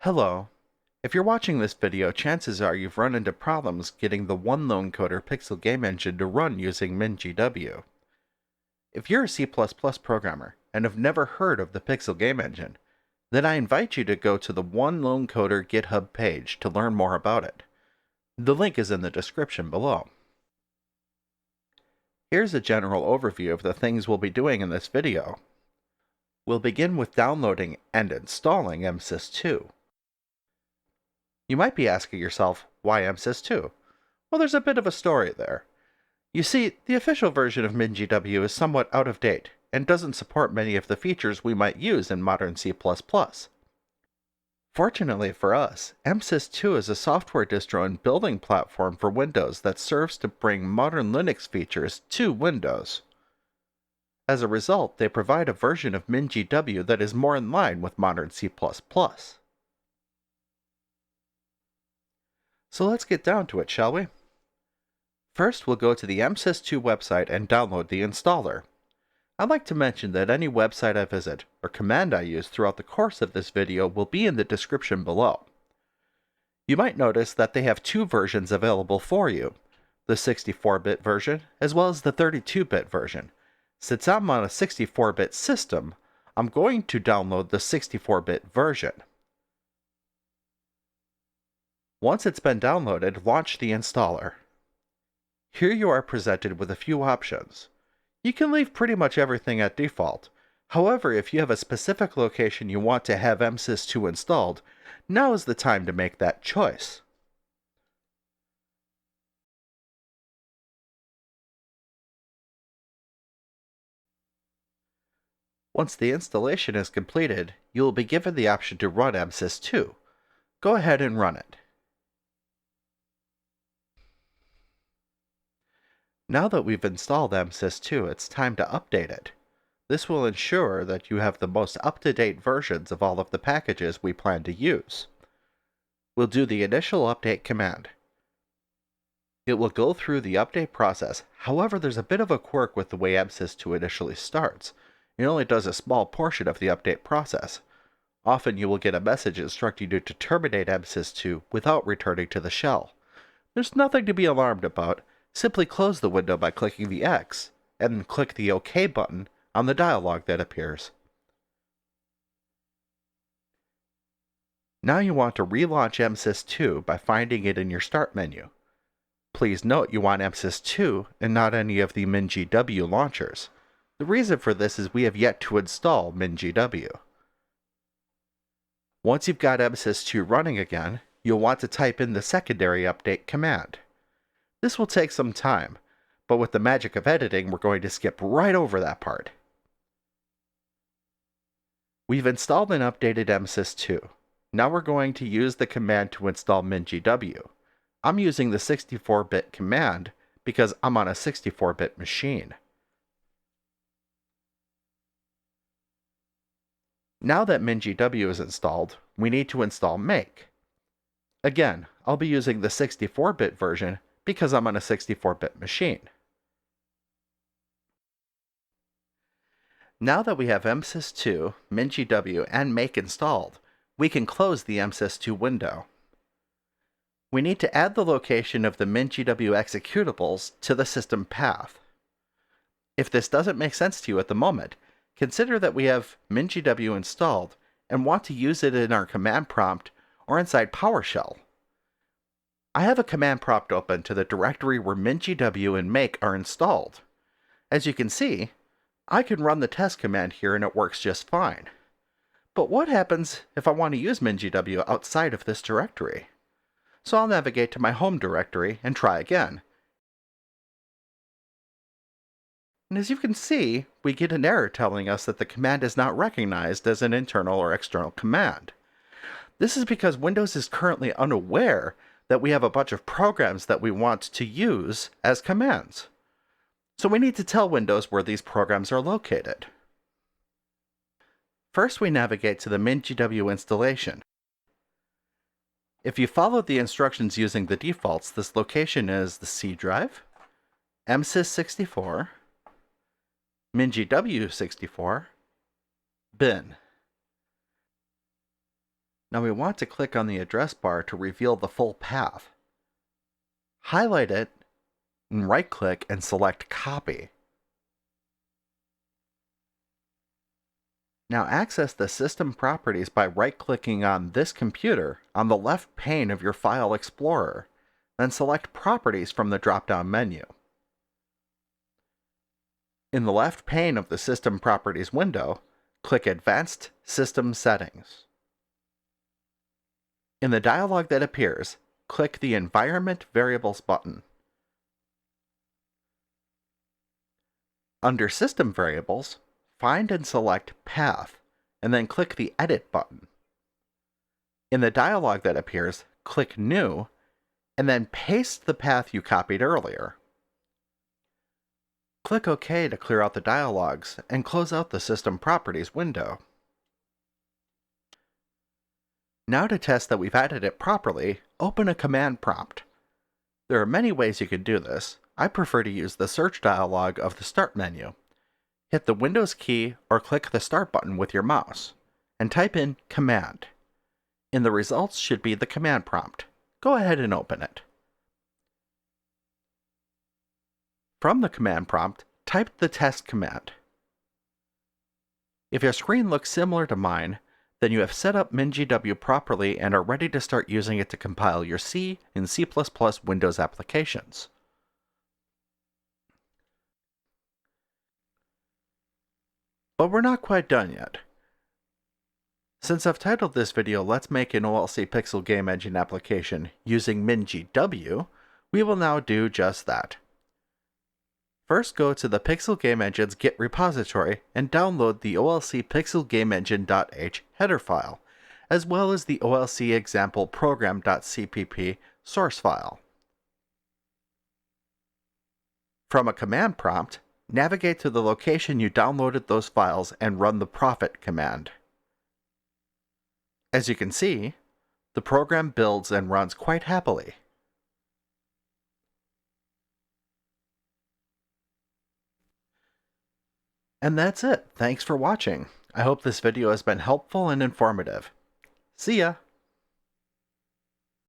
Hello. If you're watching this video, chances are you've run into problems getting the OneLoneCoder PixelGameEngine to run using MinGW. If you're a C++ programmer and have never heard of the PixelGameEngine, then I invite you to go to the OneLoneCoder GitHub page to learn more about it. The link is in the description below. Here's a general overview of the things we'll be doing in this video. We'll begin with downloading and installing MSys2. You might be asking yourself, why MSys2? Well, there's a bit of a story there. You see, the official version of MinGW is somewhat out of date and doesn't support many of the features we might use in modern C++. Fortunately for us, MSys2 is a software distro and building platform for Windows that serves to bring modern Linux features to Windows. As a result, they provide a version of MinGW that is more in line with modern C++. So let's get down to it, shall we? First, we'll go to the MSys2 website and download the installer. I'd like to mention that any website I visit or command I use throughout the course of this video will be in the description below. You might notice that they have two versions available for you, the 64-bit version as well as the 32-bit version. Since I'm on a 64-bit system, I'm going to download the 64-bit version. Once it's been downloaded, launch the installer. Here you are presented with a few options. You can leave pretty much everything at default. However, if you have a specific location you want to have MSys2 installed, now is the time to make that choice. Once the installation is completed, you will be given the option to run MSys2. Go ahead and run it. Now that we've installed MSys2, it's time to update it. This will ensure that you have the most up-to-date versions of all of the packages we plan to use. We'll do the initial update command. It will go through the update process, however there's a bit of a quirk with the way MSys2 initially starts. It only does a small portion of the update process. Often you will get a message instructing you to terminate MSys2 without returning to the shell. There's nothing to be alarmed about. Simply close the window by clicking the X, and then click the OK button on the dialog that appears. Now you want to relaunch MSys2 by finding it in your Start menu. Please note you want MSys2 and not any of the MinGW launchers. The reason for this is we have yet to install MinGW. Once you've got MSys2 running again, you'll want to type in the secondary update command. This will take some time, but with the magic of editing, we're going to skip right over that part. We've installed and updated MSys2. Now we're going to use the command to install MinGW. I'm using the 64-bit command because I'm on a 64-bit machine. Now that MinGW is installed, we need to install make. Again, I'll be using the 64-bit version because I'm on a 64-bit machine. Now that we have MSys2, MinGW, and make installed, we can close the MSys2 window. We need to add the location of the MinGW executables to the system path. If this doesn't make sense to you at the moment, consider that we have MinGW installed and want to use it in our command prompt or inside PowerShell. I have a command prompt open to the directory where MinGW and make are installed. As you can see, I can run the test command here and it works just fine. But what happens if I want to use MinGW outside of this directory? So I'll navigate to my home directory and try again. And as you can see, we get an error telling us that the command is not recognized as an internal or external command. This is because Windows is currently unaware that we have a bunch of programs that we want to use as commands. So we need to tell Windows where these programs are located. First, we navigate to the MinGW installation. If you follow the instructions using the defaults, this location is the C drive, MSys64, MinGW64, bin. Now we want to click on the address bar to reveal the full path. Highlight it, and right-click and select Copy. Now access the system properties by right-clicking on this computer on the left pane of your File Explorer, then select Properties from the drop-down menu. In the left pane of the System Properties window, click Advanced System Settings. In the dialog that appears, click the Environment Variables button. Under System Variables, find and select Path, and then click the Edit button. In the dialog that appears, click New, and then paste the path you copied earlier. Click OK to clear out the dialogs and close out the System Properties window. Now to test that we've added it properly, open a command prompt. There are many ways you can do this. I prefer to use the search dialog of the Start menu. Hit the Windows key or click the Start button with your mouse, and type in Command. In the results should be the command prompt. Go ahead and open it. From the command prompt, type the test command. If your screen looks similar to mine, then you have set up MinGW properly and are ready to start using it to compile your C and C++ Windows applications. But we're not quite done yet. Since I've titled this video, Let's Make an olcPixelGameEngine application using MinGW, we will now do just that. First, go to the PixelGameEngine's Git repository and download the olcPixelGameEngine.h header file, as well as the olcExampleProgram.cpp source file. From a command prompt, navigate to the location you downloaded those files and run the profit command. As you can see, the program builds and runs quite happily. And that's it. Thanks for watching. I hope this video has been helpful and informative. See ya!